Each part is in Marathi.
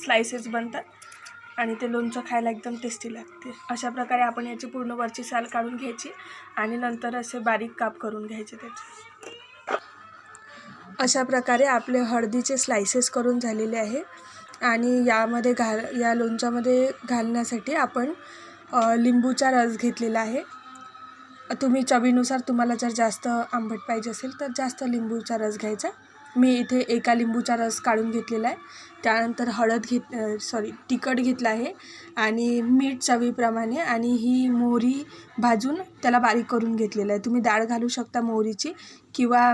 स्लायसेस बनतात आणि ते लोणचं खायला एकदम टेस्टी लागते। अशा प्रकारे आपण याची पूर्ण वरची साल काढून घ्यायची आणि नंतर असे बारीक काप करून घ्यायचे त्याचे। अशा प्रकारे आपले हळदीचे स्लायसेस करून झालेले आहे आणि यामध्ये या लोणच्यामध्ये घालण्यासाठी आपण लिंबूचा रस घेतलेला आहे। तुम्ही चवीनुसार तुम्हाला जर जास्त आंबट पाहिजे असेल तर जास्त लिंबूचा रस घ्यायचा। मी इथे एका लिंबूचा रस काढून घेतलेला आहे। त्यानंतर तिखट घेतलं आहे आणि मीठ चवीप्रमाणे आणि ही मोहरी भाजून त्याला बारीक करून घेतलेलं आहे। तुम्ही डाळ घालू शकता मोहरीची किंवा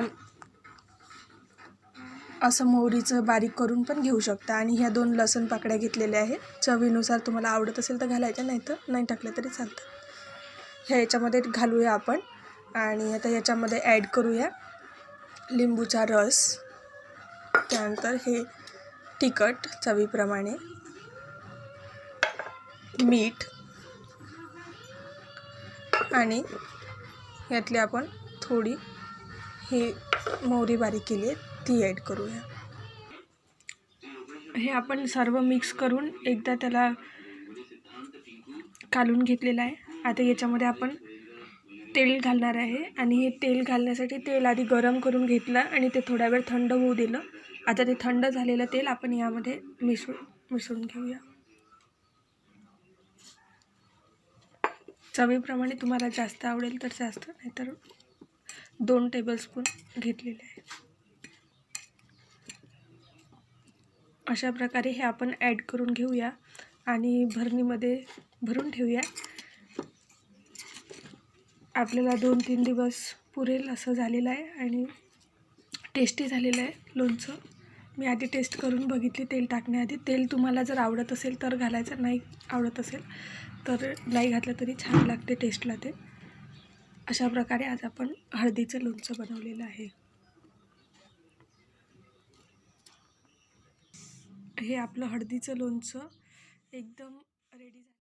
असं मोहरीचं बारीक करून पण घेऊ शकता। आणि ह्या 2 लसूण पाकळ्या घेतलेल्या आहेत। चवीनुसार तुम्हाला आवडत असेल तर घालायचं, नाही तर नाही टाकलं तरी चालतं। ह्याच्यामध्ये घालूया आपण आणि आता याच्यामध्ये ॲड करूया लिंबूचा रस, त्यानंतर हे तिखट चवीप्रमाणे, मीठ आणि यातली आपण थोडी ही मोहरी बारीक केली आहे ती ॲड करूया। हे आपण सर्व मिक्स करून एकदा त्याला कालून घेतलेलं आहे। आता याच्यामध्ये आपण तेल घालणार आहे आणि हे तेल घालण्यासाठी तेल आधी गरम करून घेतलं आणि ते थोडा वेळ थंड होऊ दिलं। आता ते थंड झालेलं तेल आपण यामध्ये मिसळून घेऊया। चवीप्रमाणे तुम्हाला जास्त आवडेल तर जास्त, नाहीतर 2 टेबलस्पून घेतलेले आहे। अशा प्रकारे हे आपण ॲड करून घेऊया आणि भरणीमध्ये भरून ठेवूया। आपल्याला 2-3 दिवस पुरेल असं झालेलं आहे आणि टेस्टी झालेलं आहे लोणचं। मी आधी टेस्ट करून बघितली तेल टाकण्याआधी। तेल तुम्हाला जर आवडत असेल तर घालायचं, नाही आवडत असेल तर नाही घातलं तरी छान लागते टेस्टला ते। अशा प्रकारे आज आपण हळदीचं लोणचं बनवलेलं आहे। हे आपलं हळदीचं लोणचं एकदम